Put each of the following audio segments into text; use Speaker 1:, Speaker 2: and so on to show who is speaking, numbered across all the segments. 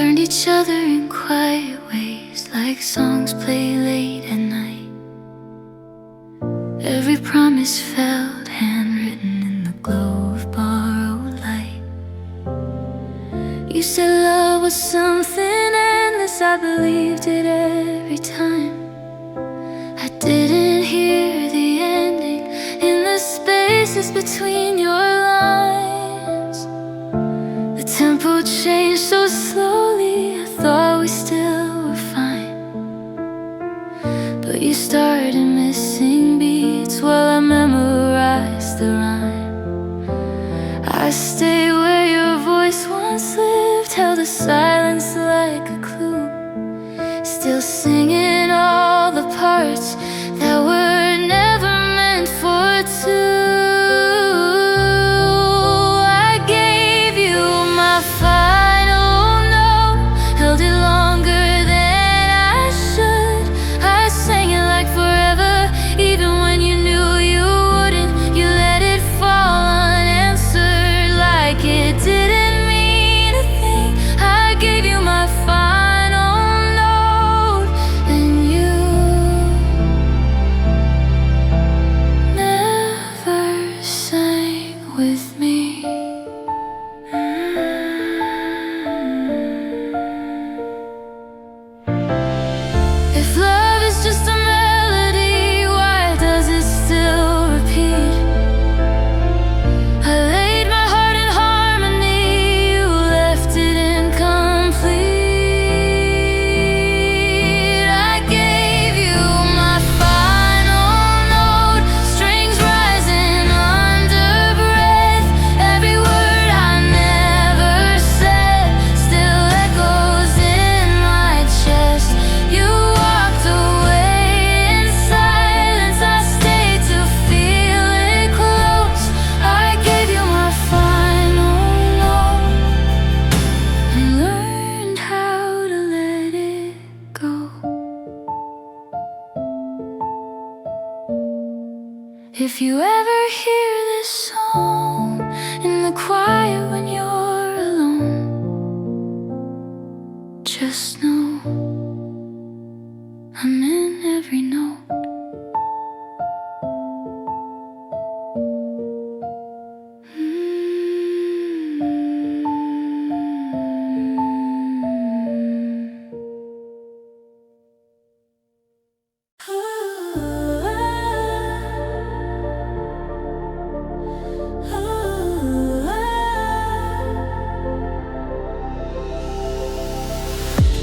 Speaker 1: learned each other in quiet ways, like songs played late at night. Every promise felt handwritten in the glow of borrowed light. You said love was something endless, I believed it every time. I didn't hear the ending in the spaces between your lines. The tempo changed so slowly, I thought we still were fine. But you started missing beats while I memorized the rhyme. I stayed where your voice once lived, held the silence like a clue, still singing all the parts that were never meant for two. I gave you my final note, held it longer than I should. I sang it like forever, even when you knew you wouldn't. You let it fall unanswered, like it didn't mean a thing. I gave you my final note, and you never sang with me. If love is just a melody, why does it still repeat? I laid my heart in harmony, you left it incomplete. I gave you my final note, strings rising under breath. Every word I never said still echoes in my chest. You walked away in silence, I stayed to feel it close. I gave you my final note and learned how to let it go. If you ever hear this song in the quiet when you're alone, just know I'm in every note.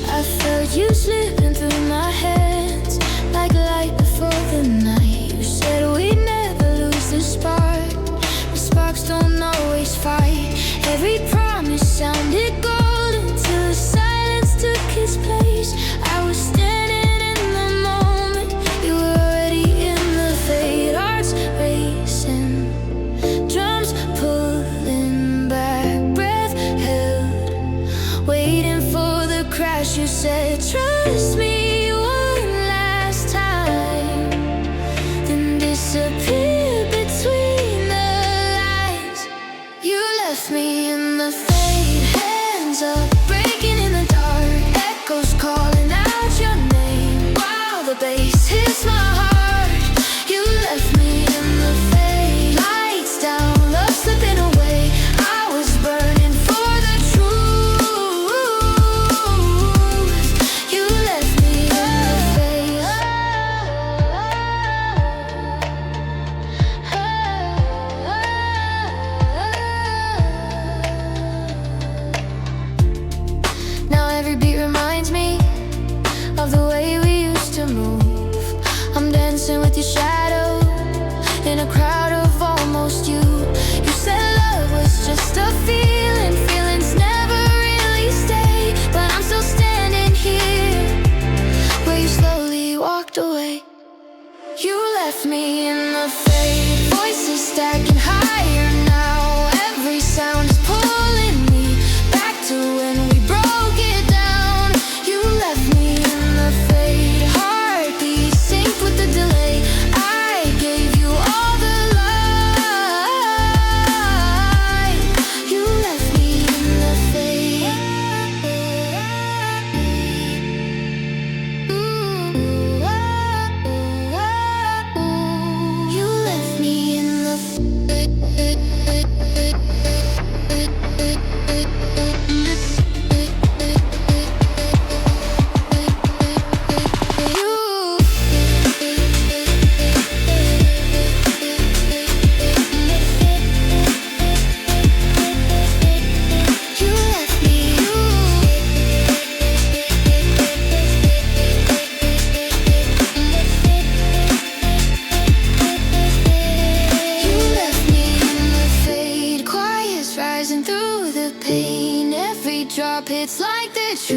Speaker 1: I felt you slipping through my hands like light before the night. You said we'd never lose the spark, but sparks don't always fight. Every promise sounded golden till the silence took its place. I was standing in the moment, you were already in the fade. Hearts racing, drums pulling back, breath held, waiting for the crash. You said, trust me one last time, then disappeared between the lines. You left me in the fade, hands up, breaking in the dark, echoes calling out your name while the bass hits my heart. You left me in the fade, lights down, love slipping away. I was burning for the truth. You left me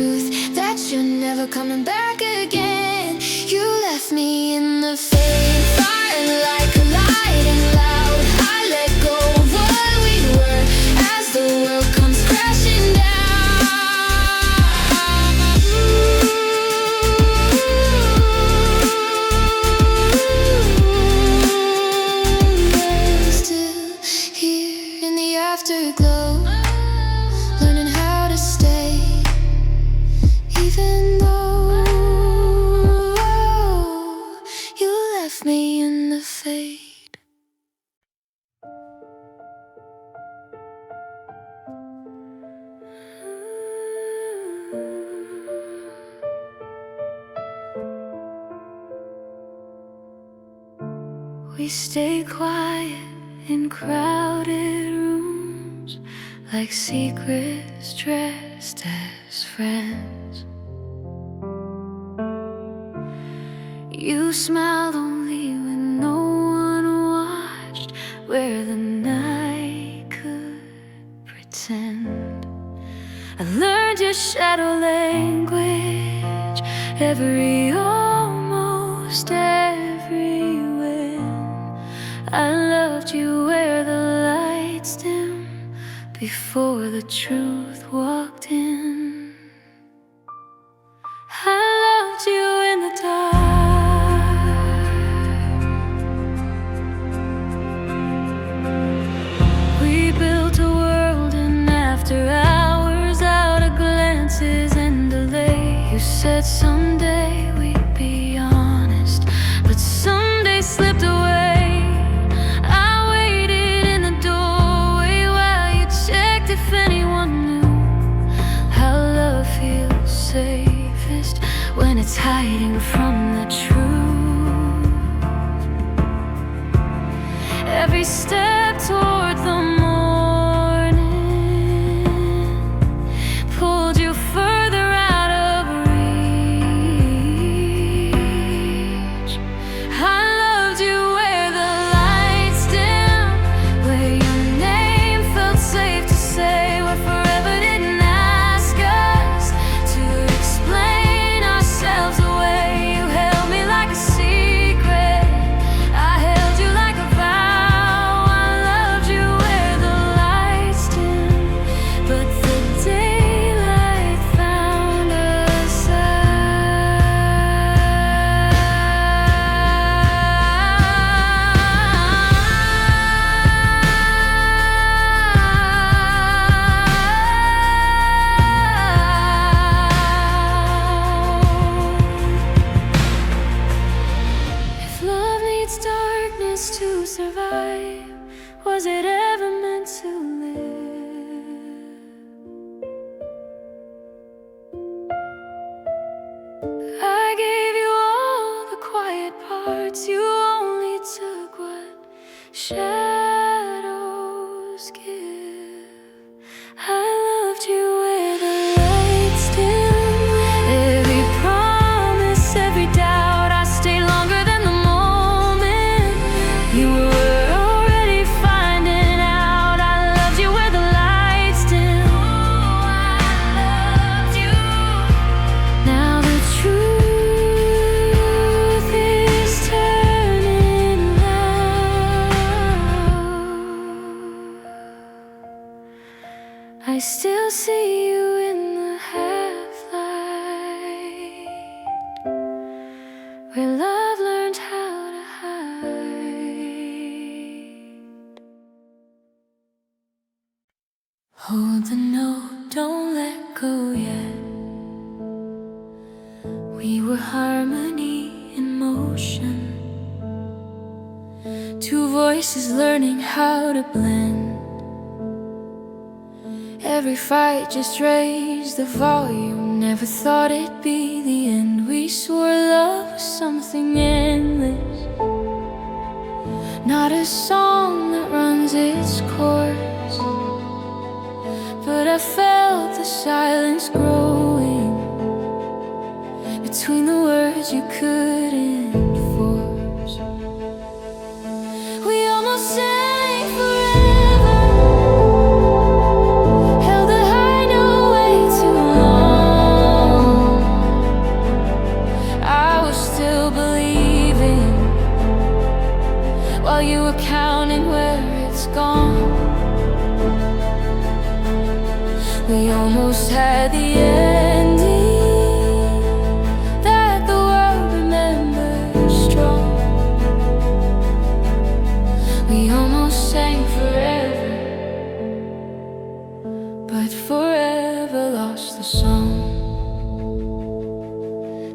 Speaker 1: truth that you're never coming back again. You left me in the fade, firing like a light and loud. I let go of what we were as the world comes crashing down. Afterglow, learning how to stay, even though you left me in the fade. We stay quiet in crowded rooms, like secrets dressed as friends. You smiled only when no one watched, where the night could pretend. I learned your shadow language, almost every win. I loved you where the lights dim, before the truth walked in. I loved you in the dark. We built a world in after hours, out of glances and delay. You said someday we'd be honest, but someday slipped away. If anyone knew how love feels safest, when it's hiding from the truth. Every step toward the morning pulled you further out of reach. I loved you where the lights dim, where your name felt safe to say, where forever didn't ask us to explain ourselves away. You held me like a secret, I held you like a vow. I loved you where the lights dim, but the daylight found us darkness to survive. Was it ever meant to live? I gave you all the quiet parts, you only took what shadows give. I loved you where the lights dim, every promise, every doubt. I stayed longer than the you were already finding out. I loved you where the lights dim. Oh, I loved you. Now the truth is turning loud. I still see you in the half-light, where love learned how to hide. Hold the note, don't let go yet. We were harmony in motion, two voices learning how to blend. Every fight just raised the volume, never thought it'd be the end. We swore love was something endless, not a song that runs its course. But I felt the silence growing between the words you couldn't force. We almost sang forever, held the high note way too long.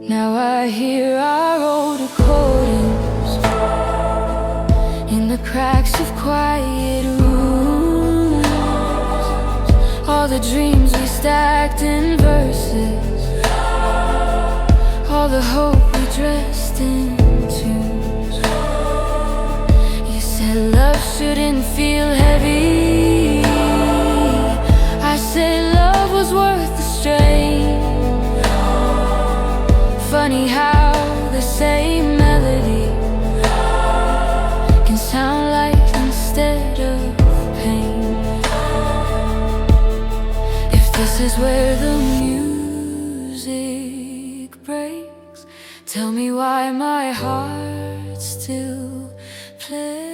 Speaker 1: Now I hear our old recordings in the cracks of quiet rooms. All the dreams we stacked in verses, all the hope we dressed in tunes. You said love shouldn't feel heavy. I said love was worth the strain. Funny how the same melody can sound like instead of pain. If this is where the music breaks, tell me why my heart still plays.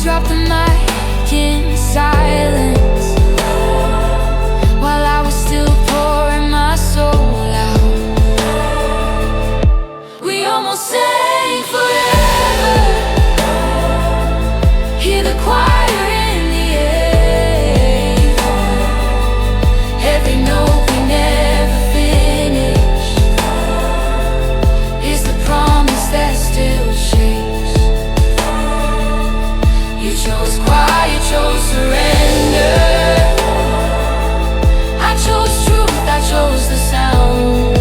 Speaker 1: Drop the mic in silence while I was still pouring my soul out. We almost sang forever. Hear the choir in the air. Every note we never finished is the promise that still shakes. You chose quiet, chose surrender. I chose truth, I chose the sound.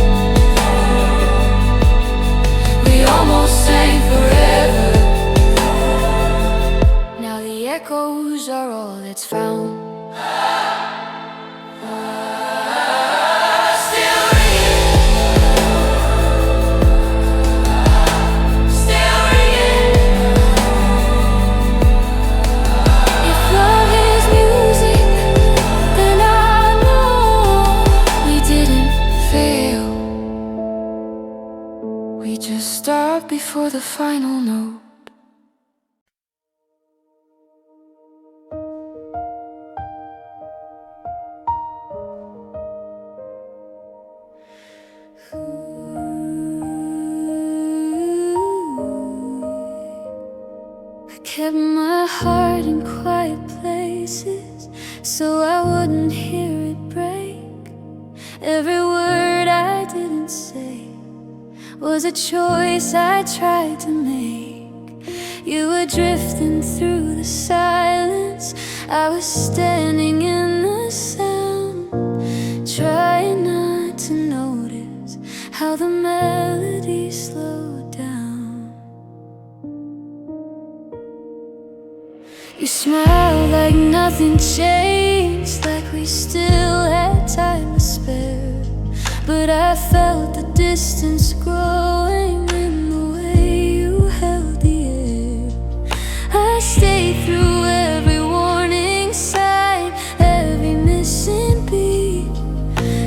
Speaker 1: We almost sang forever. Now the echoes are all that's found. We just start before the final note. I kept my heart in quiet places so I wouldn't hear it break. Every word I didn't say was a choice I tried to make. You were drifting through the silence, I was standing in the sound, trying not to notice how the melody slowed down. You smiled like nothing changed, like we still had time to spare. But I felt the distance growing in the way you held the air. I stayed through every warning sign, every missing beat,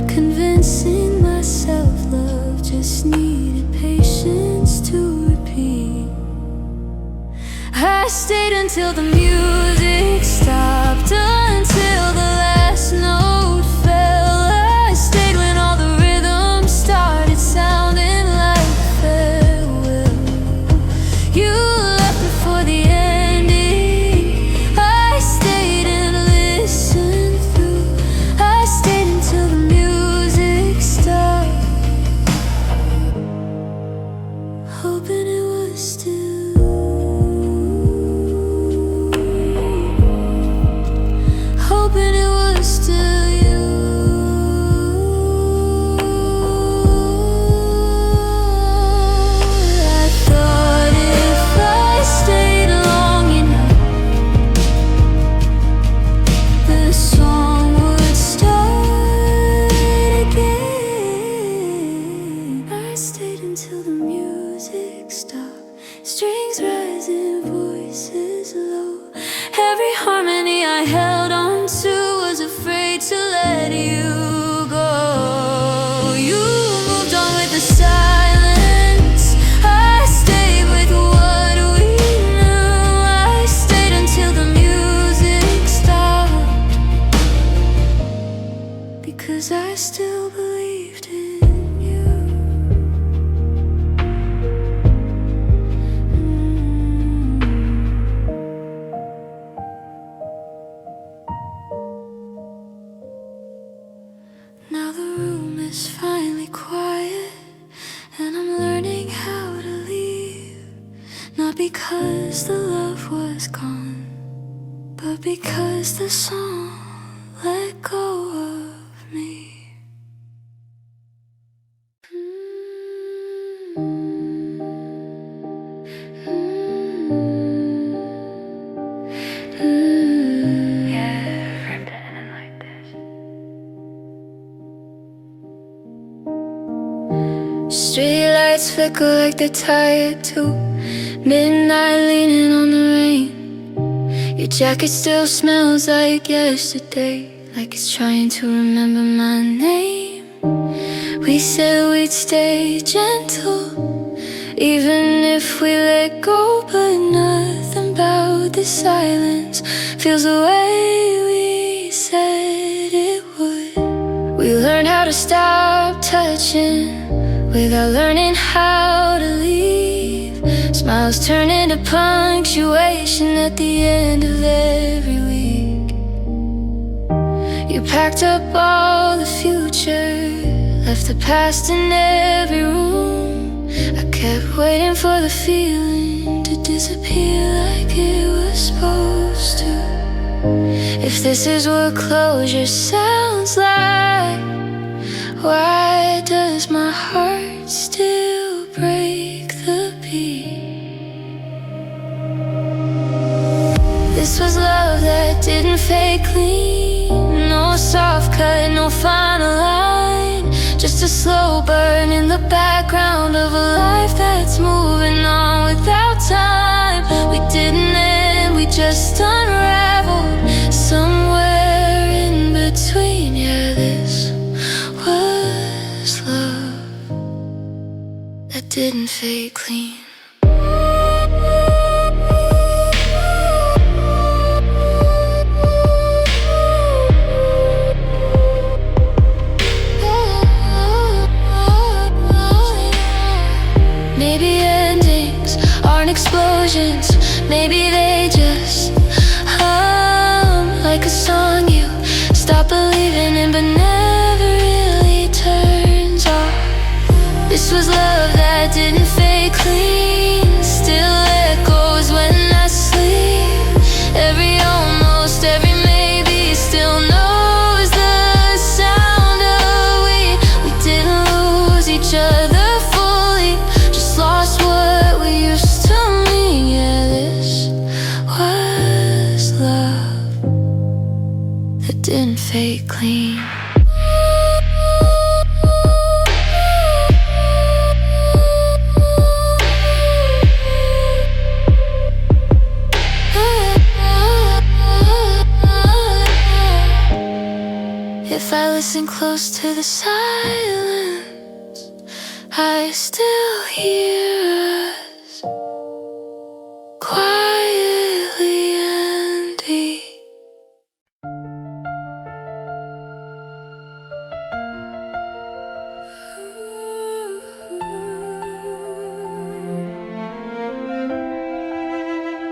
Speaker 1: convincing myself love just needed patience to repeat. I stayed until the music stopped, until the last note fell. I stayed when all the rhythms started sounding like farewell. You left before the ending. I stayed and listened through. I stayed until the music stopped, hoping it was still, hoping it was still you. I thought if I stayed long enough, the song would start again. I stayed until the music stopped, strings rising, voices low. Every harmony I held on to was afraid to let you go. You moved on with the silence, because the love was gone, but because the song let go of me. Streetlights flicker like they're tired too. Midnight leaning on the rain. Your jacket still smells like yesterday, like it's trying to remember my name. We said we'd stay gentle, even if we let go, but nothing about this silence feels the way we said it would. We learned how to stop touching without learning how to leave. Smiles turn into punctuation at the end of every week. You packed up all the future, left the past in every room. I kept waiting for the feeling to disappear like it was supposed to. If this is what closure sounds like, why does my heart still break the beat? This was love that didn't fake clean. No soft cut, no final line, just a slow burn in the background of a life that's moving on without time. We didn't end, we just unraveled somewhere in between. Yeah, this was love that didn't fade clean. Maybe endings aren't explosions, maybe they just hum like a song you stop believing in but never really turns off. This was love that didn't fade clean, still echoes when I sleep. Every almost, every maybe still knows the sound of we didn't lose each other fully, just lost what we used to mean. Yeah, this was love that didn't fade clean. If I listen close to the silence, I still hear us quietly and deep.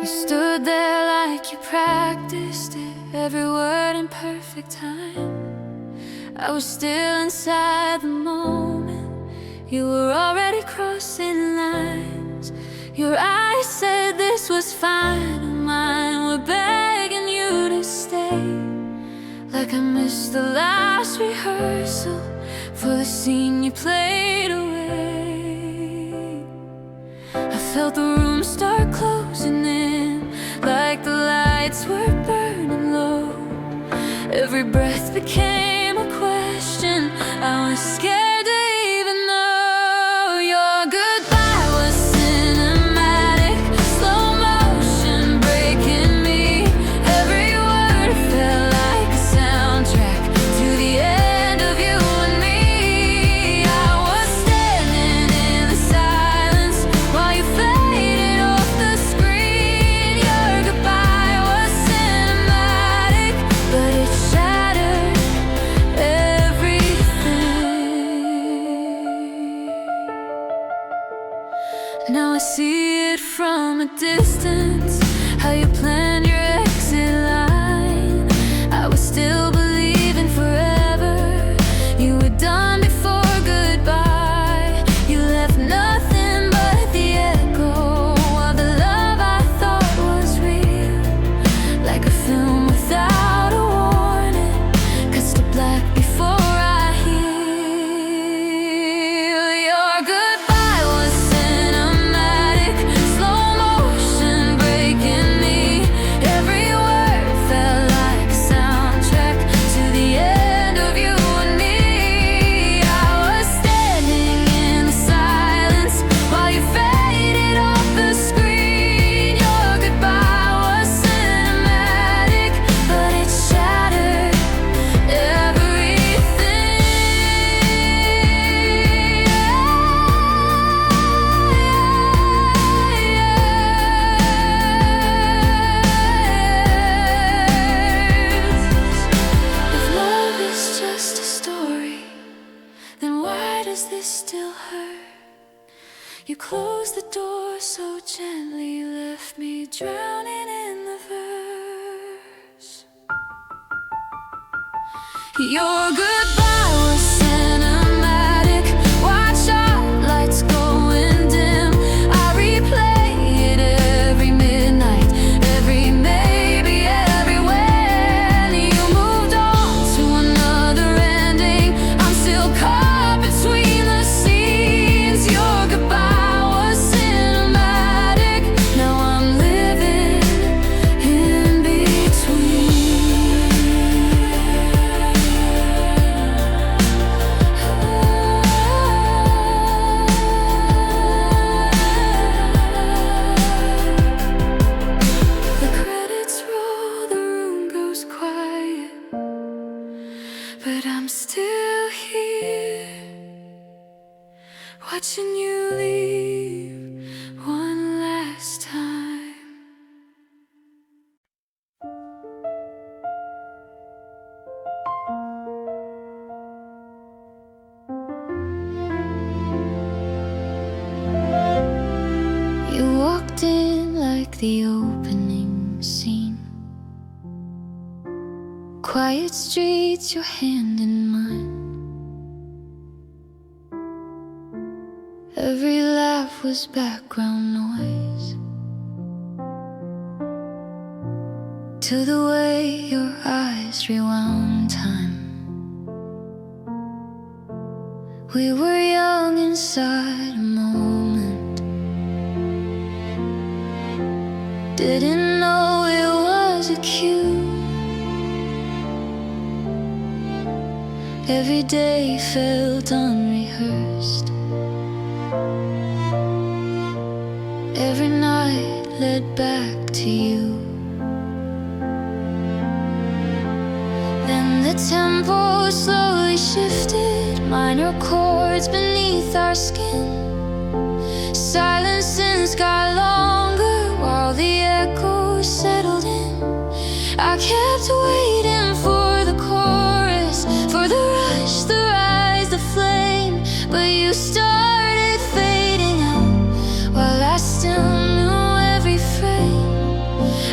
Speaker 1: You stood there like you practiced it, every word in perfect time. I was still inside the moment, you were already crossing lines. Your eyes said this was fine, and mine were begging you to stay. Like I missed the last rehearsal for the scene you played away. I felt the room start closing in, like the lights were burning low. Every breath became a question, I was scared to even know. Your goodbye was cinematic, slow motion breaking me. Every word felt like a soundtrack to the end of you and me. I was standing in the silence while you faded off the screen. Your goodbye was cinematic, but it shattered everything. Now I see it from a distance, how you planned your exit line. I was still believing forever, you were done before goodbye. You left nothing but the echo of the love You closed the door so gently, left me drowning in the verse. Your goodbye was cinematic. Watch our lights going dim. I replay it every midnight, every maybe, every when. You moved on to another ending. I'm still caught between the scenes. Your goodbye was cinematic. Now I'm living in between. The credits roll, the room goes quiet, but I'm still here, watching you leave one last time. You walked in like the opening scene. Quiet streets, your hand in mine. Every laugh was background noise to the way your eyes rewound time. We were young inside a moment, didn't know it was a cue. Every day felt unrehearsed. Every night led back to you. Then the tempo slowly shifted, minor chords beneath our skin. Silence got longer while the echoes settled in. I kept waiting for the chorus, for the rush, the rise, the flame. But you started fading out while I still knew every frame.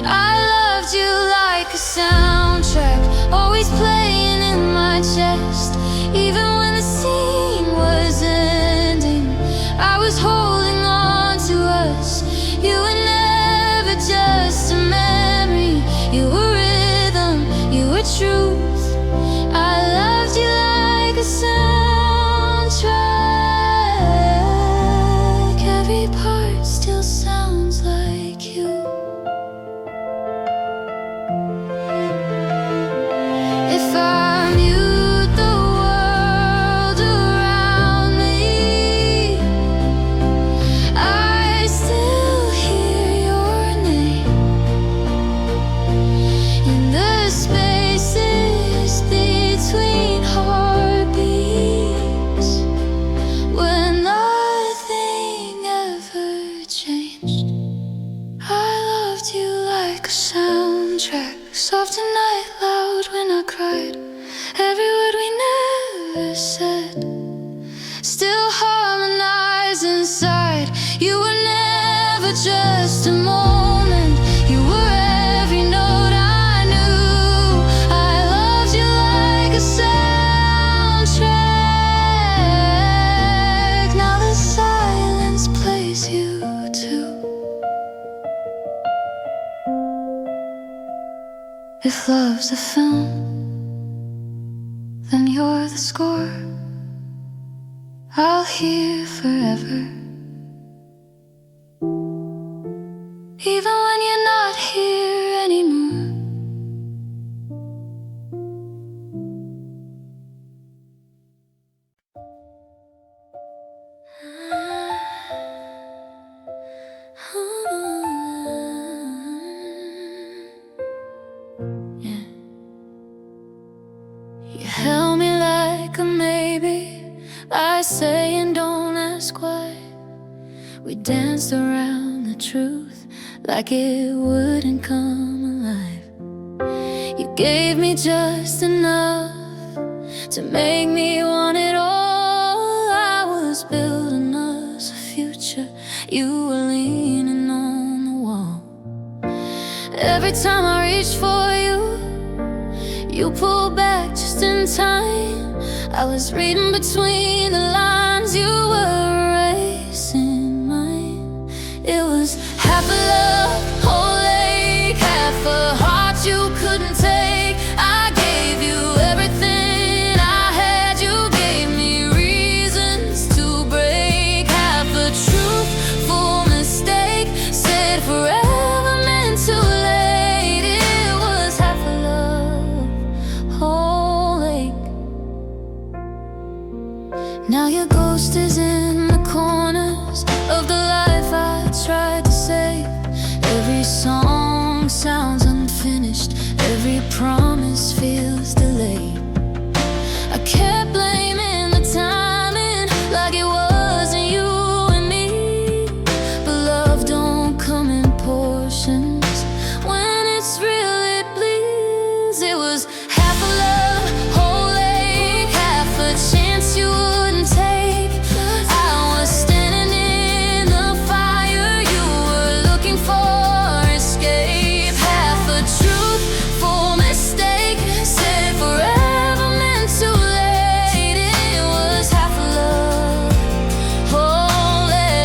Speaker 1: I loved you like a soundtrack, always playing in my chest. Even when the scene was ending, I was holding on to us. You were never just a memory. You were rhythm, you were truth. I loved you like a soundtrack. Every part still sounds like you. If I mute the world around me, I still hear your name in the spaces between heartbeats, when nothing ever changed. I loved you like a soundtrack, soft and night, loud when I cried. Every word we never said still harmonized inside. You were never just a moment. You were every note I knew. I loved you like a soundtrack. Now the silence plays you too. If love's a film, then you're the score. I'll hear forever, even when you're not here anymore. Yeah. You held me like a maybe, I say and don't ask why. We danced around the truth like it wouldn't come alive. You gave me just enough to make me want it all. I was building us a future you were leaning on the wall. Every time I reached for you, you pulled back just in time. I was reading between the lines, you were erasing mine. It was half a love, whole ache, half a heart you couldn't take. I gave you everything I had, you gave me reasons to break. Half a truth, full mistake, said forever, meant too late. It was half a love, whole ache. Now your ghost is in the corners of the life I tried to save. Every song sounds unfinished, every promise feels delayed. I kept blaming the timing, like it wasn't you and me. But love don't come in portions, when it's real it bleeds. It was half a love, whole ache, half a chance you wouldn't take. I was standing in the fire, you were looking for escape. Half a truth, full mistake, said forever, meant too late. It was half a love, whole ache.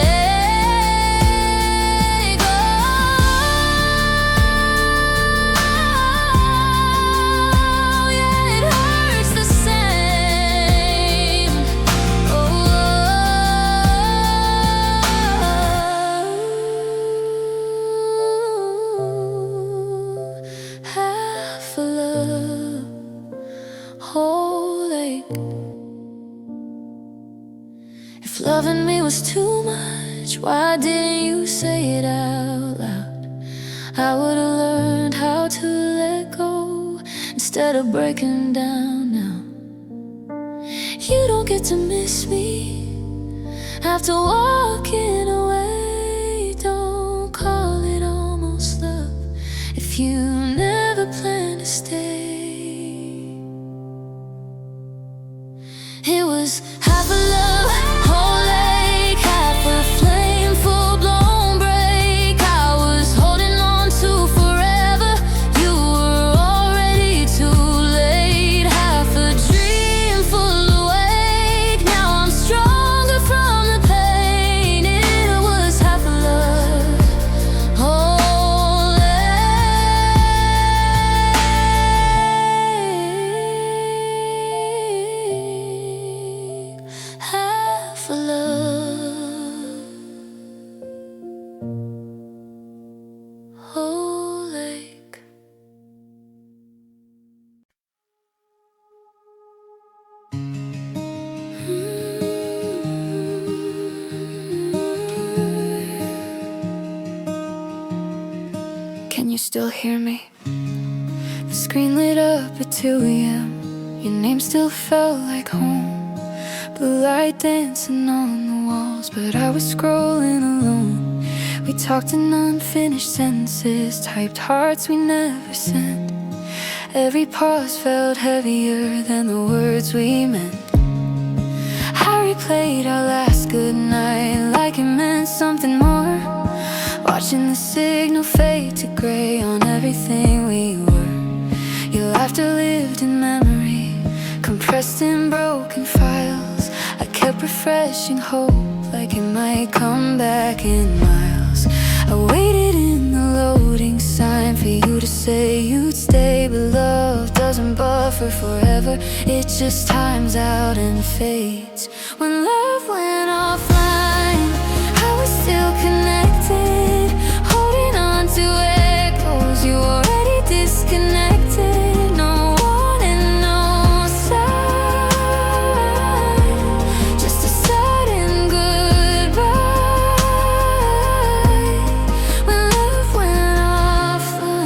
Speaker 1: Oh, yeah, it hurts the same. Half a love, whole ache. If loving me was too much, why didn't you say it out loud? I would've learned how to let go instead of breaking down now. You don't get to miss me after walking away. Don't call it almost love if you never plan to stay. It was half a love, whole ache, half a flame, full-blown break. I was holding on to forever, you were already too late. Half a dream, full awake, now I'm stronger from the pain. It was half a love, whole ache. Half a love, whole ache. Can you still hear me? The screen lit up at 2 a.m. Your name still felt like home. Blue light dancing on the walls, but I was scrolling alone. We talked in unfinished sentences, typed hearts we never sent. Every pause felt heavier than the words we meant. I replayed our last goodnight like it meant something more, watching the signal fade to gray on everything we were. Your laughter lived in memory, compressed in broken files. I kept refreshing hope like it might come back in miles. I waited in the loading sign for you to say you'd stay, but love doesn't buffer forever, it just times out and fades. When love went offline, I was still connected, holding on to echoes. You already disconnected, no warning, no sign, just a sudden goodbye. When love went offline.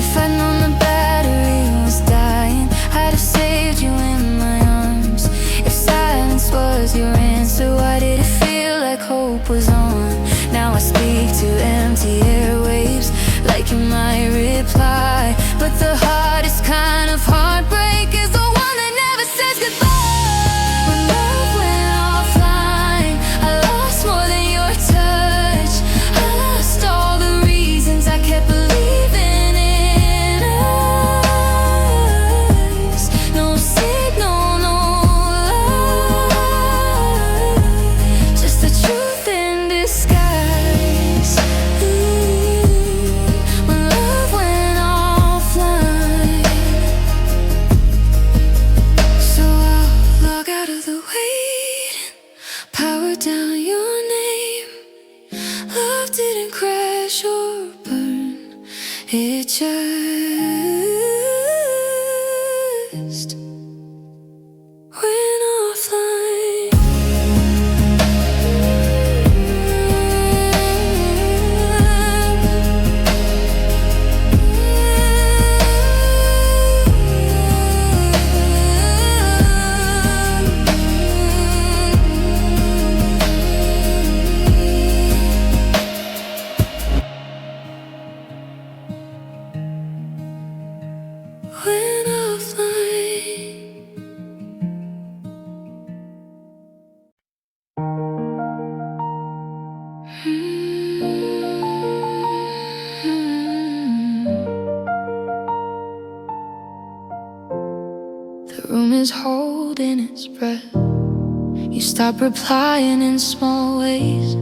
Speaker 1: If I'd known the battery was dying, I'd have saved you in my arms. If silence was your answer, why did it feel like hope was on? Now I speak to empty airwaves like you might reply, but the heart it just went offline. Went offline. The room is holding its breath. You stop replying in small ways.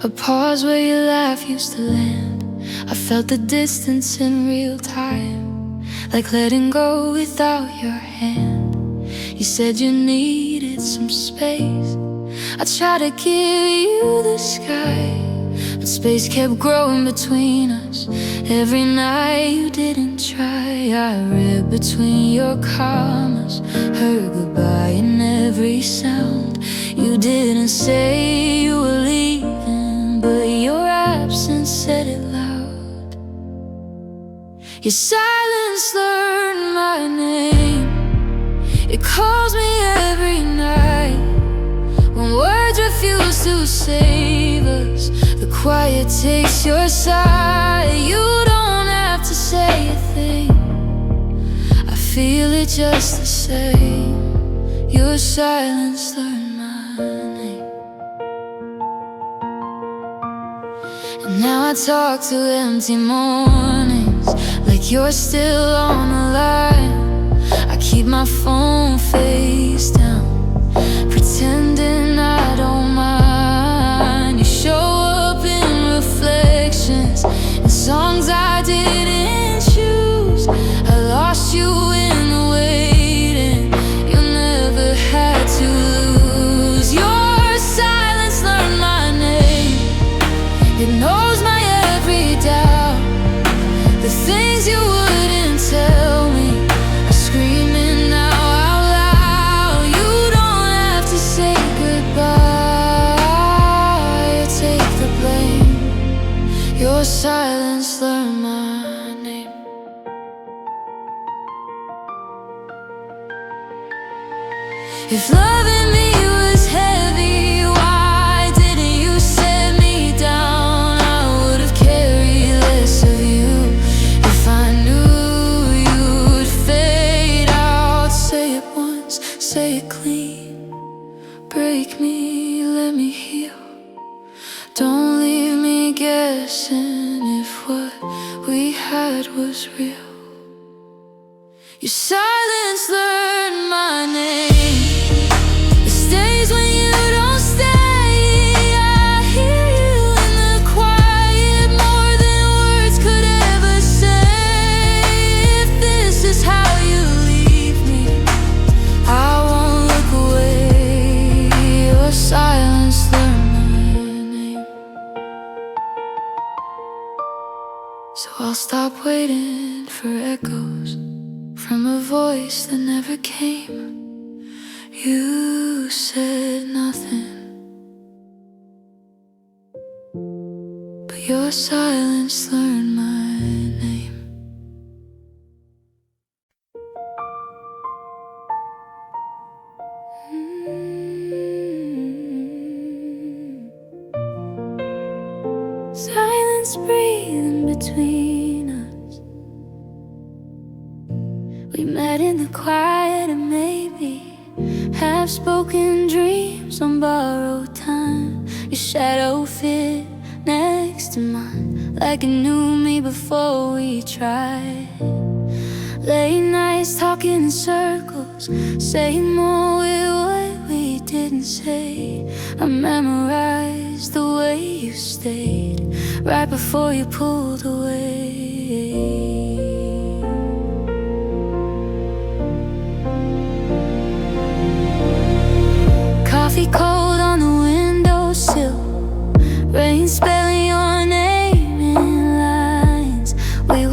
Speaker 1: A pause where your laugh used to land. I felt the distance in real time, like letting go without your hand. You said you needed some space. I tried to give you the sky, but space kept growing between us. Every night you didn't try. I read between your commas, heard goodbye in every sound. You didn't say you were leaving, but your absence said it loud. Your silence learned my name. It calls me every night. When words refuse to save us, the quiet takes your side. You don't have to say a thing, I feel it just the same. Your silence learned my name. And now I talk to empty mornings, like you're still on the line. I keep my phone face down, pretending I don't mind. You show up in reflections, in songs I didn't choose. I lost you in the waiting, you never had to lose. Your silence learned my name. It knows my every doubt. The things you wouldn't tell me are screaming now out loud. You don't have to say goodbye or take the blame. Your silence learned my name. If loving me was heavy, why didn't you set me down? I would have carried less of you if I knew you'd fade out. Say it once, say it clean. Break me, let me heal. Don't leave me guessing if what we had was real. Your silence learned my name. The days when you don't stay, I hear you in the quiet more than words could ever say. If this is how you leave me, I won't look away. Your silence learned my name. So I'll stop waiting for echoes from a voice that never came. You said nothing, but your silence learned my name. Silence breathing between us. We met in the quiet and maybe half-spoken dreams on borrowed time. Your shadow fit next to mine, like it knew me before we tried. Late nights talking in circles, saying more with what we didn't say. I memorized the way you stayed right before you pulled away. Coffee cold on the windowsill, rain spelling your name in lines. We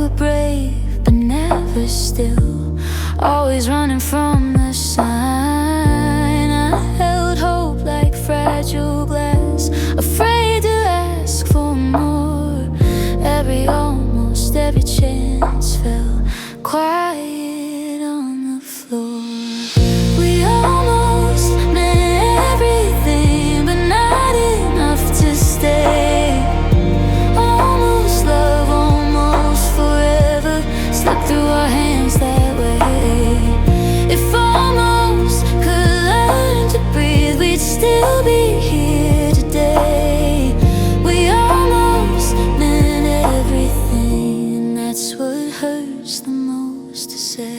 Speaker 1: but still always running from the sign. I held hope like fragile glass, afraid to ask for more. Almost every chance fell quiet on the floor. We almost meant everything, but not enough to stay. Almost love, almost forever, slipped through our hands that way. If almost could learn to breathe, we'd still be here today. We almost meant everything, and that's what hurts the most to say.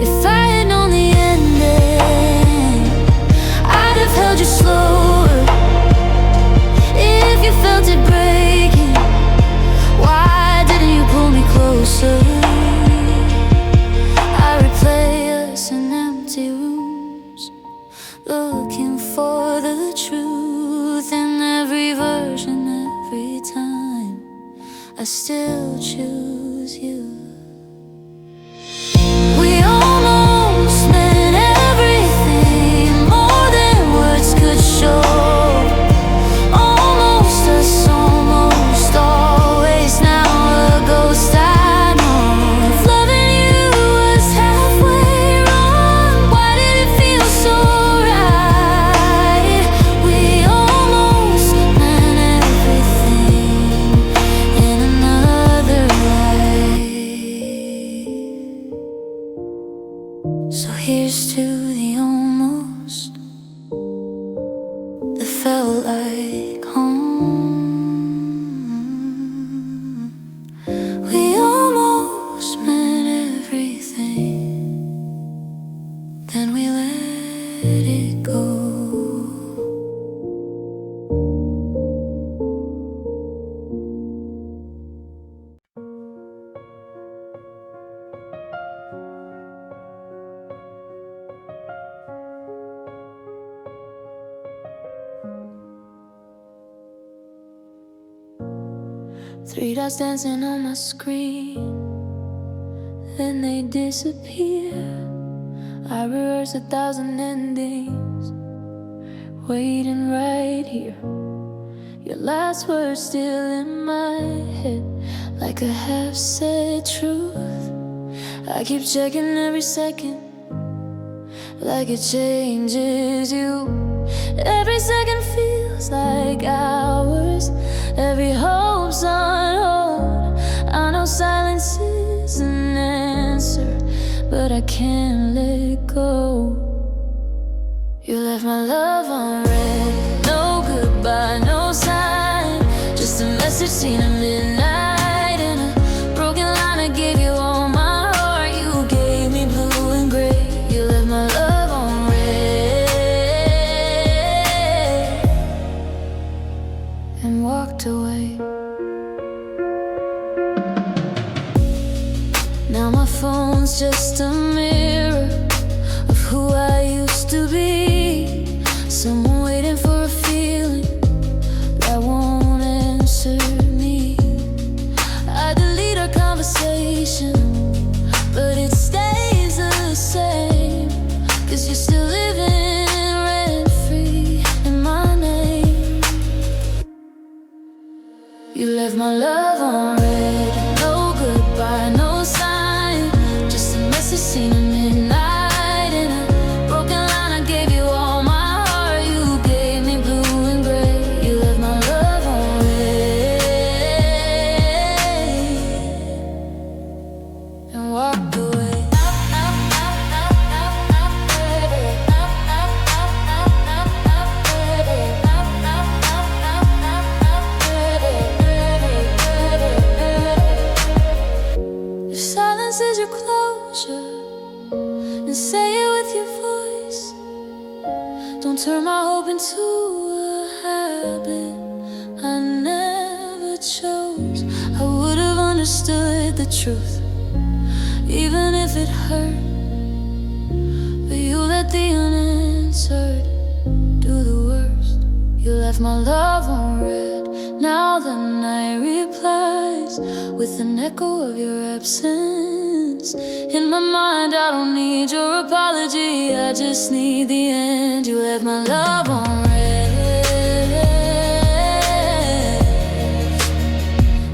Speaker 1: If I had known the ending, I'd have held you slower. If you felt it breaking, why didn't you pull me closer? I replay us in empty rooms, looking for the truth in every version, every time. I still choose you. We almost meant everything, more than words could show. Almost us, almost always, now a ghost I know. If loving you was halfway wrong, why did it feel so right? We almost meant everything in another life. So here's to the almost that felt like home. We almost meant everything, then we let it go. 3 dots dancing on my screen, then they disappear. I rehearse 1,000 endings, waiting right here. Your last word's still in my head, like a half-said truth. I keep checking every second, like it changes you. Every second feels like hours, every hope's on hold. I know silence is an answer, but I can't let go. You left my love on red, no goodbye, no sign, just a message seen at midnight. In a broken line I gave you all my heart, you gave me blue and gray. You left my love on red and walked away. Now my phone's just a mirror of who I used to be. Someone waiting for a feeling that won't answer me. I delete our conversation, but it stays the same, 'cause you're still living rent-free in my name. You left my love on red, no goodbye, no sign, just a message seen at midnight. In a broken line I gave you all my heart, you gave me blue and gray. You left my love on red and walked away. If silence is your closure, and say it with your voice. Don't turn my hope into a habit I never chose. I would have understood the truth, even if it hurt, but you let the unanswered do the worst. You left my love on red, Now the night replies with an echo of your absence. In my mind I don't need your apology, I just need the end. You left my love on red,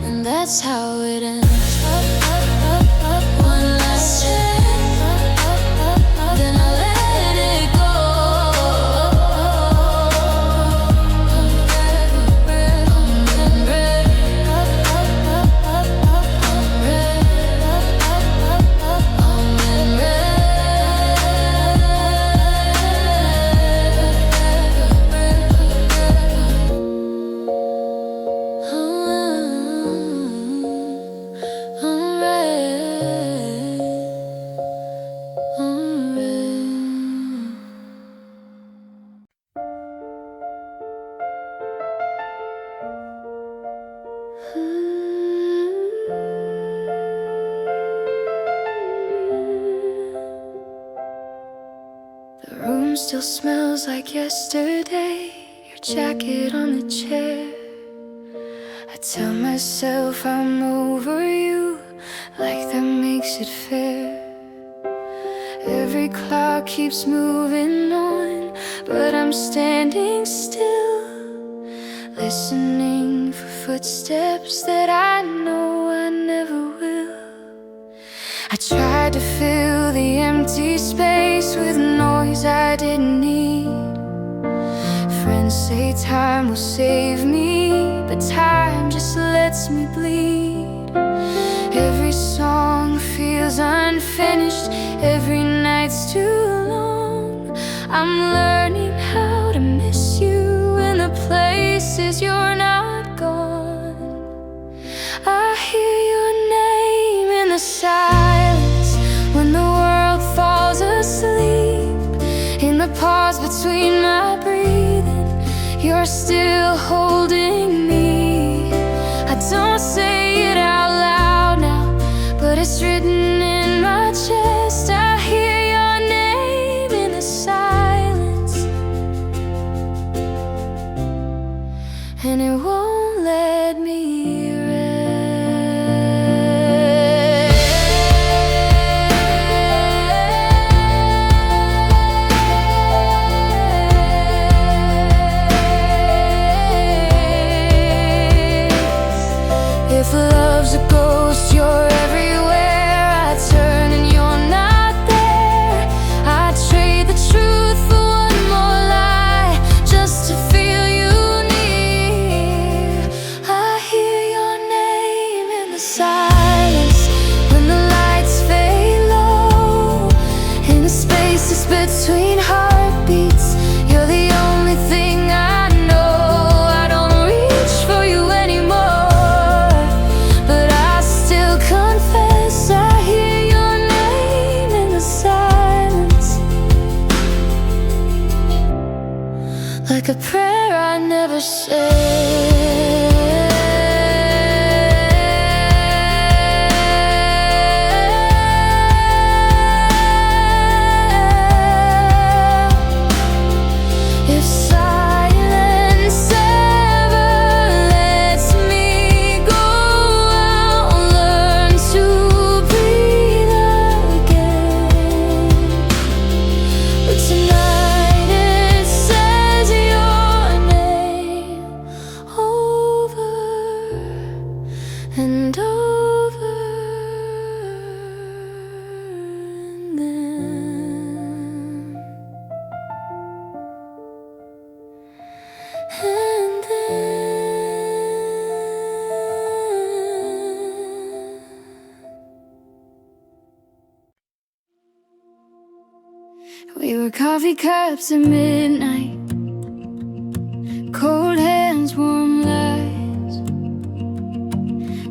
Speaker 1: and that's how it ends. One last chance, then I let it go. The room still smells like yesterday, your jacket on the chair. I tell myself I'm over you, like that makes it fair. Every clock keeps moving on, but I'm standing still, listening for footsteps that I know I never will. I tried to fill the empty space with noise I didn't need. Friends say time will save me, but time just lets me bleed. Every song feels unfinished, every night's too long. I'm learning how to miss you in the places you're not gone. I hear your name in the silence when the world falls asleep. In the pause between my breathing, you're still holding me. I don't say it out loud now, but it's written in my chest. I hear your name in the silence, and it won't let me rest. If love's a ghost, you're everywhere. I turn and you're not there. I trade the truth for one more lie, just to feel you near. I hear your name in the silence when the lights fade low. In the spaces between heartbeats, you're the only thing I know. I don't reach for you anymore, but I still confess I hear your name in the silence, like a prayer I never said. If silence ever lets me go, I'll learn to breathe again. But tonight it says your name over and over, and then, and then. We were coffee cups at midnight, cold hands, warm lies,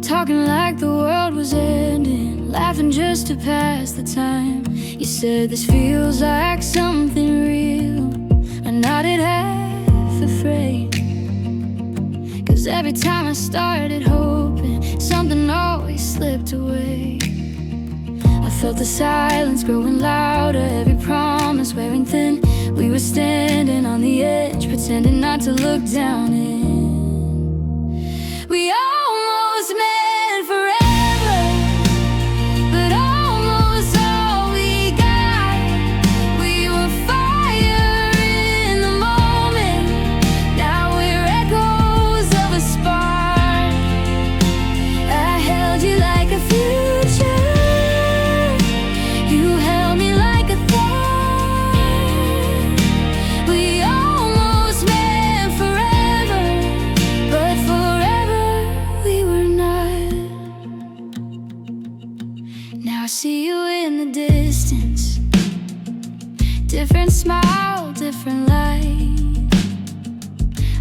Speaker 1: talking like the world was ending, laughing just to pass the time. You said this feels like something real. I nodded half afraid, 'cause every time I started hoping, something always slipped away. I felt the silence growing louder, every promise wearing thin. We were standing on the edge, pretending not to look down in. see you in the distance. Different smile, different light.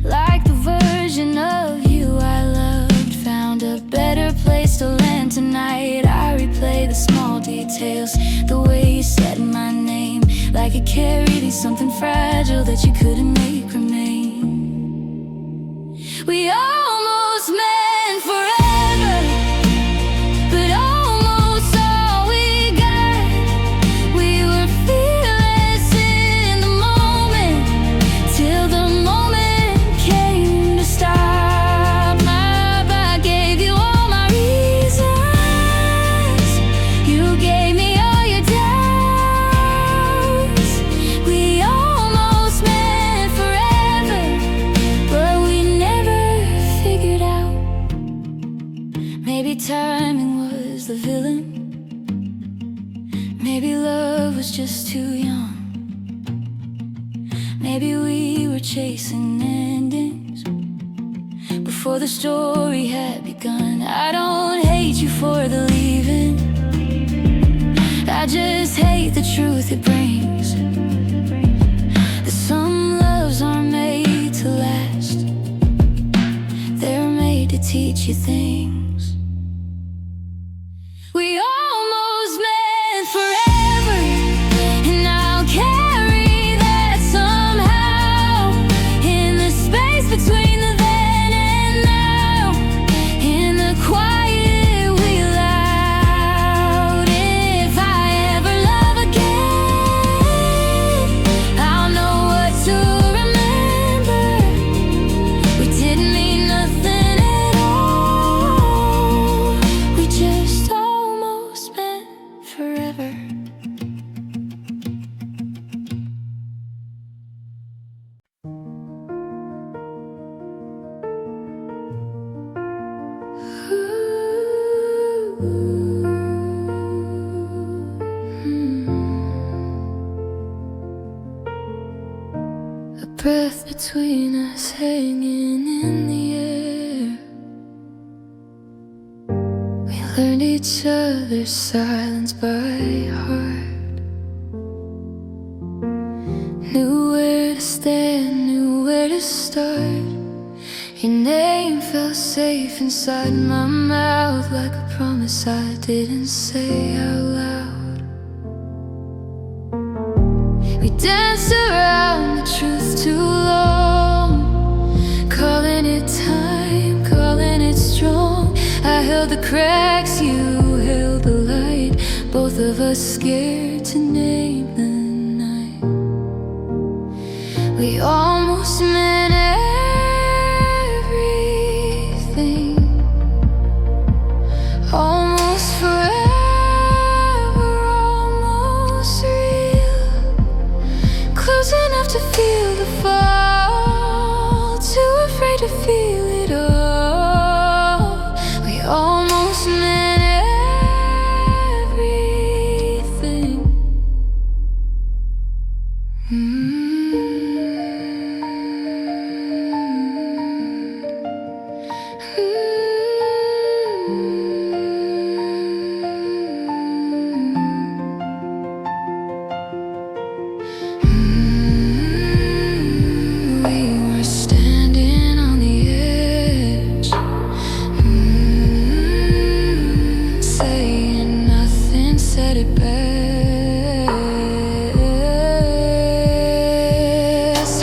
Speaker 1: Like the version of you I loved. Found a better place to land tonight. I replay the small details, the way you said my name, like it carried something fragile that you couldn't make remain. We almost meant forever, but almost all we got. We were fearless in the moment, till the moment came to stop. I gave you all my reasons, you gave me all your doubts. We almost meant forever, but we never figured out. Maybe timing was the villain, maybe love was just too young. Maybe we were chasing endings before the story had begun. I don't hate you for the leaving, I just hate the truth it brings, that some loves aren't made to last, they're made to teach you things. We almost meant forever, and I'll carry that somehow, in the space between the then and now, in the quiet we allowed. If I ever love again, I'll know what to remember. We didn't mean nothing at all, we just almost meant forever. A breath between us hanging in the air. We learned each other's silence by heart. Knew where to stand, knew where to start. Your name felt safe inside my mouth, like a promise I didn't say out loud. We danced around the truth too long, calling it time, calling it strong. I held the cracks, you held the light, both of us scared to name the night. We almost meant everything, almost forever, almost real, close enough to feel the fall, too afraid to feel it all. We almost meant everything. We were standing on the edge, saying nothing, said it best.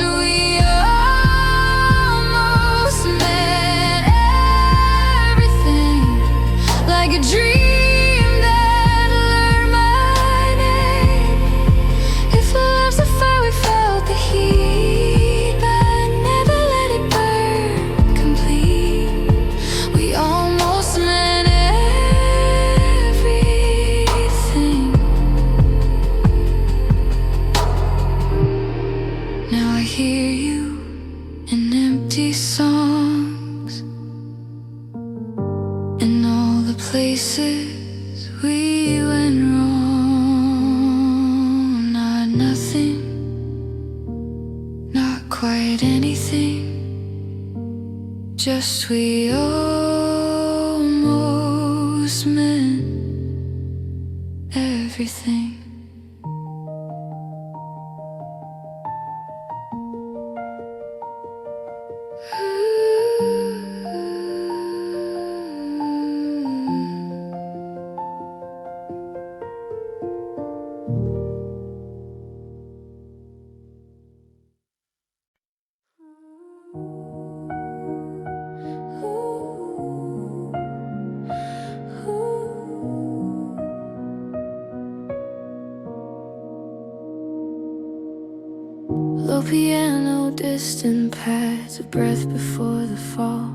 Speaker 1: We almost meant everything, like a dream that learned my name. If love's a fire, we felt the heat, but never let it burn complete. We almost meant everything. Now I hear you in empty songs, in all the places we went wrong. Not nothing, not quite anything, just we almost meant everything. Low piano, distant pads, a breath before the fall.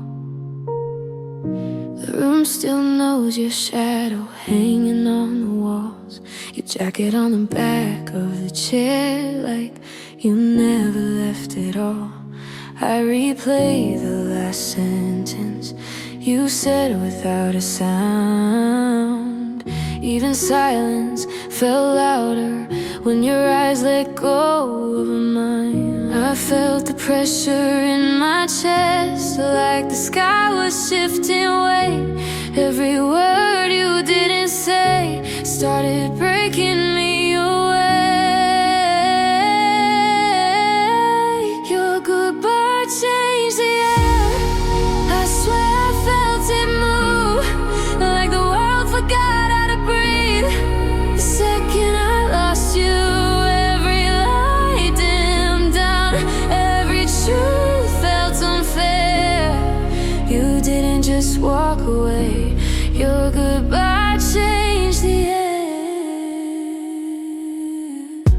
Speaker 1: The room still knows your shadow hanging on the walls. Your jacket on the back of the chair, like you never left at all. I replay the last sentence you said without a sound. Even silence felt louder when your eyes let go of mine. I felt the pressure in my chest, like the sky was shifting weight. Every word you didn't say started breaking me away. Your goodbye changed the air. I swear I felt it move, like the world forgot how to breathe. The second I lost you, every light dimmed down, every truth felt unfair. You didn't just walk away, your goodbye changed the air.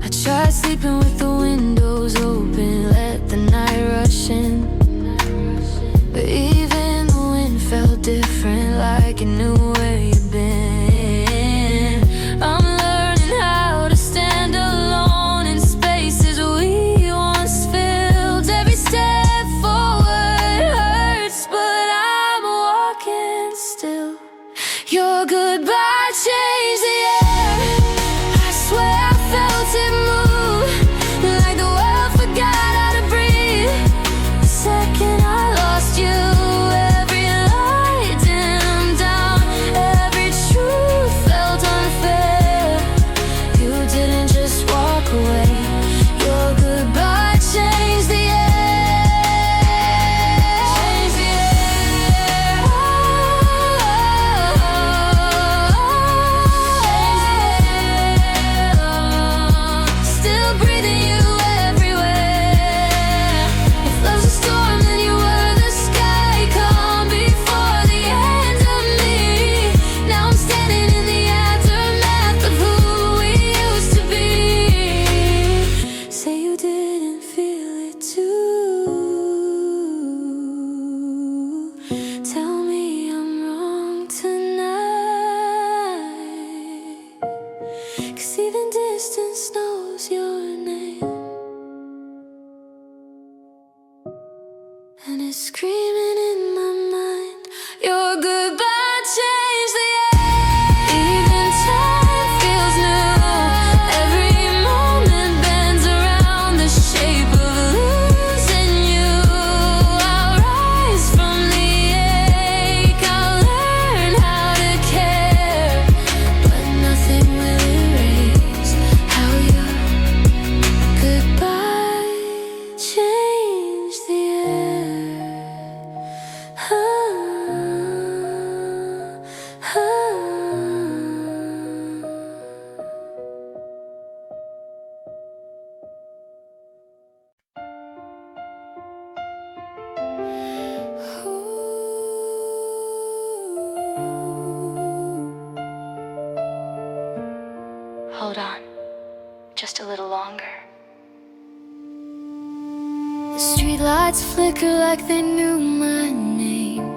Speaker 1: I tried sleeping with the windows open, let the night rush in. But even the wind felt different, like it knew where you'd been. I'm learning how to stand alone in spaces we once filled. Every step forward hurts, but I'm walking still. Your goodbye changed the air. I swear I felt it move, like the world forgot how to breathe. The second I lost you, every light dimmed down, every truth felt unfair. You didn't just walk away, your goodbye changed the air. Changed the air. Still breathing you everywhere. If love's a storm, then you were the sky. Calm before the end of me. Now I'm standing in the aftermath of who we used to be. Say you didn't feel it too. Tell me I'm wrong tonight, 'cause even distance knows your name, and it's screaming in my mind. Your goodbye changed the air. Even time feels new. Every moment bends around the shape of losing you. I'll rise from the ache. I'll learn how to care, but nothing will erase how your goodbye changed the air. Hold on, just a little longer. The streetlights flicker like they knew my name.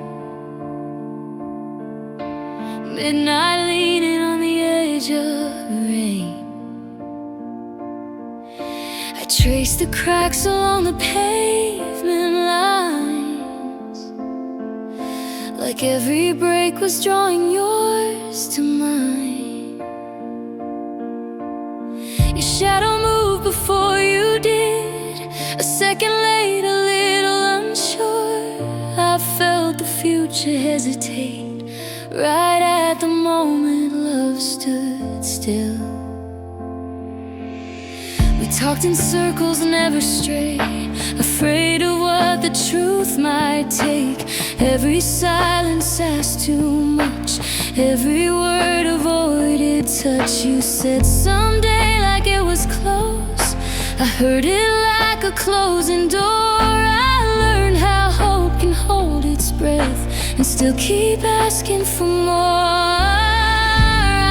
Speaker 1: Midnight leaning on the edge of rain. I trace the cracks along the pavement lines, like every break was drawing yours to mine. Your shadow moved before you did, a second late, a little unsure. I felt the future hesitate, right at the moment love stood still. We talked in circles, never straight, afraid of what the truth might take. Every silence asked too much, every word avoided touch. You said someday like it was close, I heard it like a closing door. I learned how hope can hold its breath and still keep asking for more.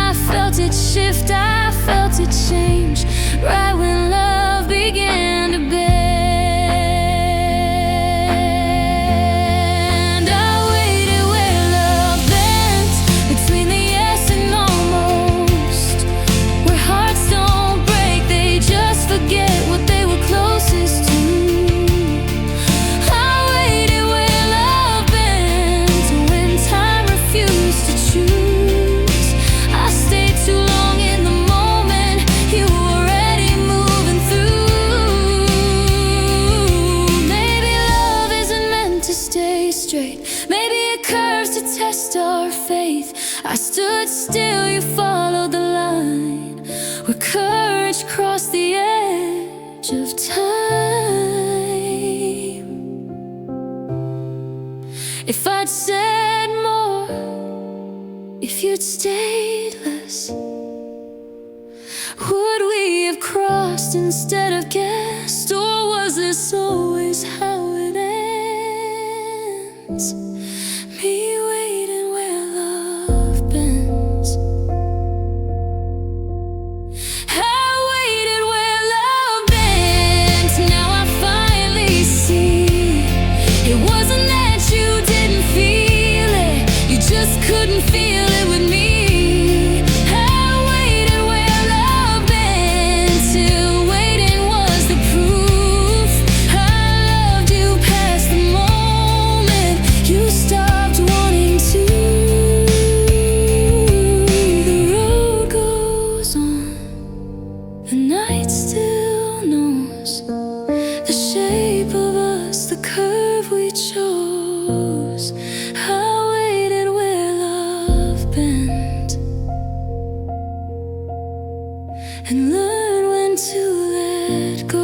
Speaker 1: I felt it shift, I felt it change, right when love began to bend. I waited where love bent, between the yes and almost, where hearts don't break, they just forget what they were closest to. I waited where love bent, when time refused to choose. I stayed too long in the moment you were already moving through. Maybe love isn't meant to stay straight, maybe it curves to test our faith. I stood still, you followed the line, where courage crossed the edge of time. If I'd said more, if you'd stayed less, would we have crossed instead of guessed? Or was this always how it ends? Me waiting where love bends. I waited where love bent. Now I finally see it wasn't that you didn't feel it, you just couldn't feel it with me. I waited where love bent, till waiting was the proof. I loved you past the moment you stopped wanting to. The road goes on, the night still knows the shape of us, the curve we chose. I waited where love bent, and learned when to let go.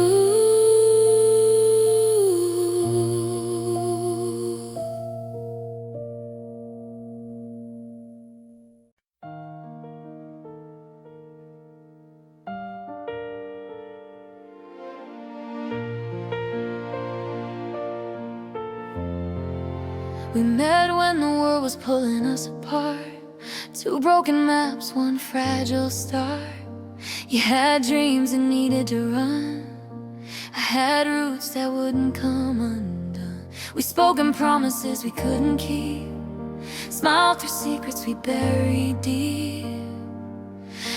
Speaker 1: We met when the world was pulling us apart, two broken maps, one fragile start. You had dreams and needed to run, I had roots that wouldn't come undone. We spoken promises we couldn't keep, smiled through secrets we buried deep.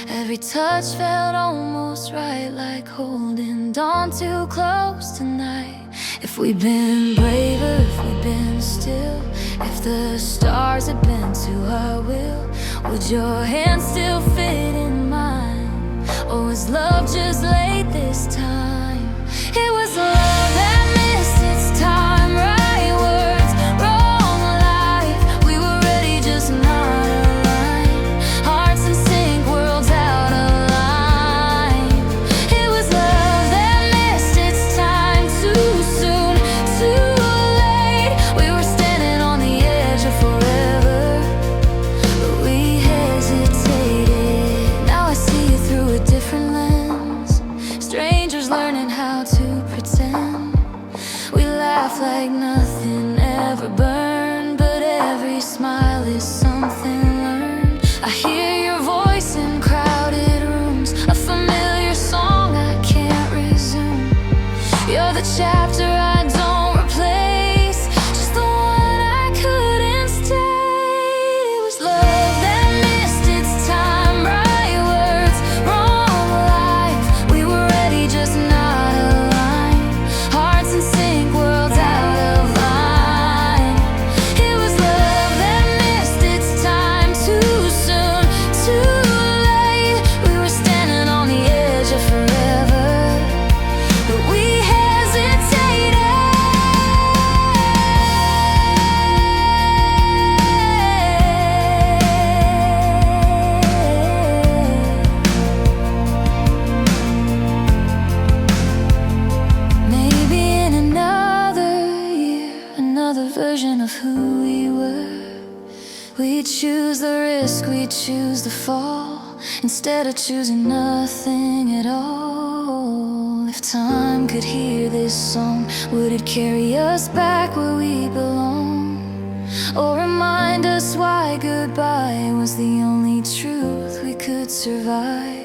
Speaker 1: Every touch felt almost right, like holding dawn too close tonight. If we'd been braver, if we'd been still, if the stars had been to our will, would your hand still fit in mine? Or was love just late this time? It was love that missed its time, right words, wrong life. We were ready, just not aligned, hearts in sync, worlds out of line. It was love that missed its time, too soon, too late. We were standing on the edge of forever, but we hesitated. Now I see you through a different lens, strangers learning how to pretend. We laugh like nothing ever burned, but every smile is something learned. I hear your voice in crowded rooms, a familiar song I can't resume. You're the chapter I don't replace, just the one I couldn't stay. It was love that missed its time, right words, wrong life. We were ready, just not aligned, hearts in sync, worlds out of line. It was love that missed its time, too soon, risk, we'd choose the fall instead of choosing nothing at all. If time could hear this song, would it carry us back where we belong? Or remind us why goodbye was the only truth we could survive?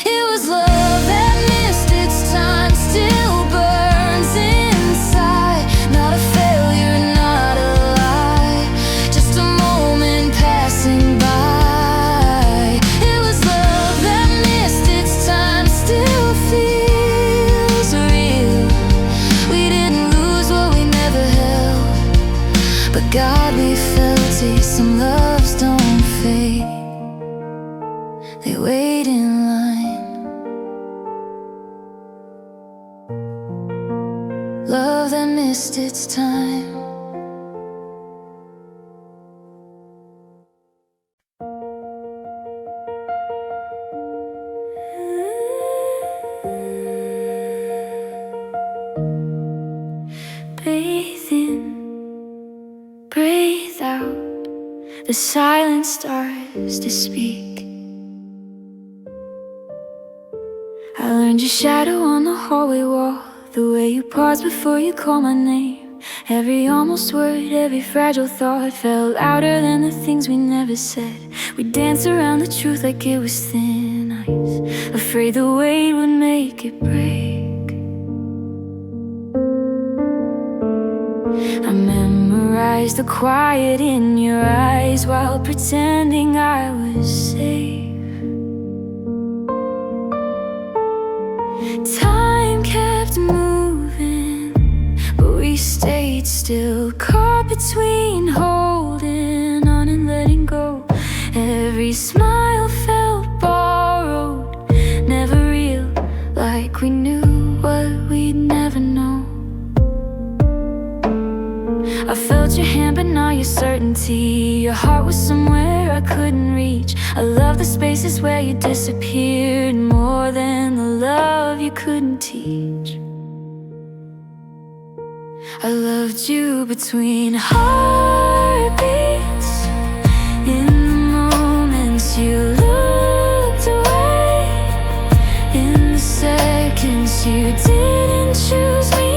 Speaker 1: It was love that missed its time, still burns inside. Not a failure, not a lie, just a moment passing by. It was love that missed its time, still feels real. We didn't lose what we never held, but God, we felt it. Some loves don't fade, they wait in line. Love that missed its time. Breathe in, breathe out. The silence starts to speak. I learned your shadow on the hallway wall, the way you pause before you call my name. Every almost word, every fragile thought felt louder than the things we never said. We danced around the truth like it was thin ice, afraid the weight would make it break. I memorized the quiet in your eyes while pretending I was safe. Time kept moving, but we stayed still, caught between holding on and letting go. Every smile felt borrowed, never real, like we knew what we'd never know. I felt your hand, but not your certainty. Your heart was somewhere I couldn't reach. I love the spaces where you disappeared, more than the love you couldn't teach. I loved you between heartbeats, in the moments you looked away, in the seconds you didn't choose me,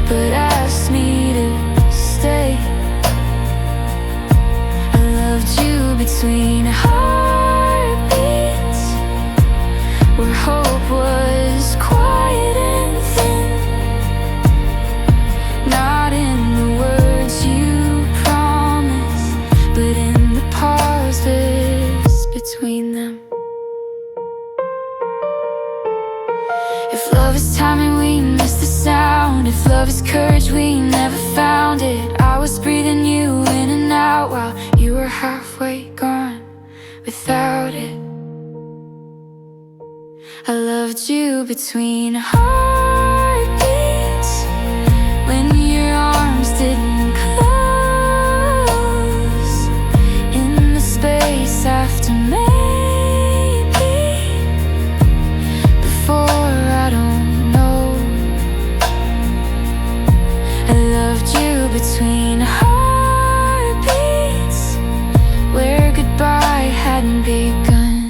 Speaker 1: but asked me to stay. I loved you between heartbeats, where hope was quiet and thin. Not in the words you promised, but in the pauses between them. If love is timing, we miss the sound. If love is courage, we never found it. I was breathing you in and out while you were halfway gone without it. I loved you between heartbeats, when your arms didn't close, in the space after maybe, before I don't know. I loved you between heartbeats, where goodbye hadn't begun.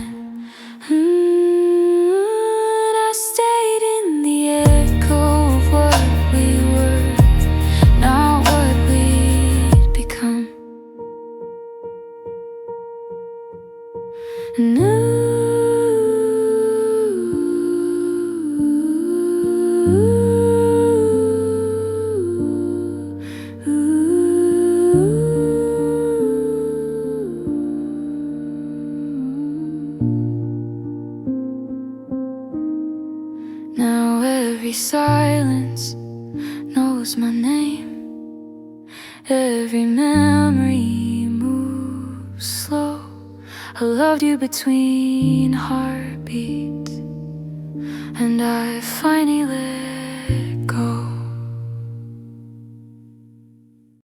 Speaker 1: I stayed in the echo of what we were, not what we'd become. Now every silence knows my name. Every memory moves slow. I loved you between heartbeats, and I finally let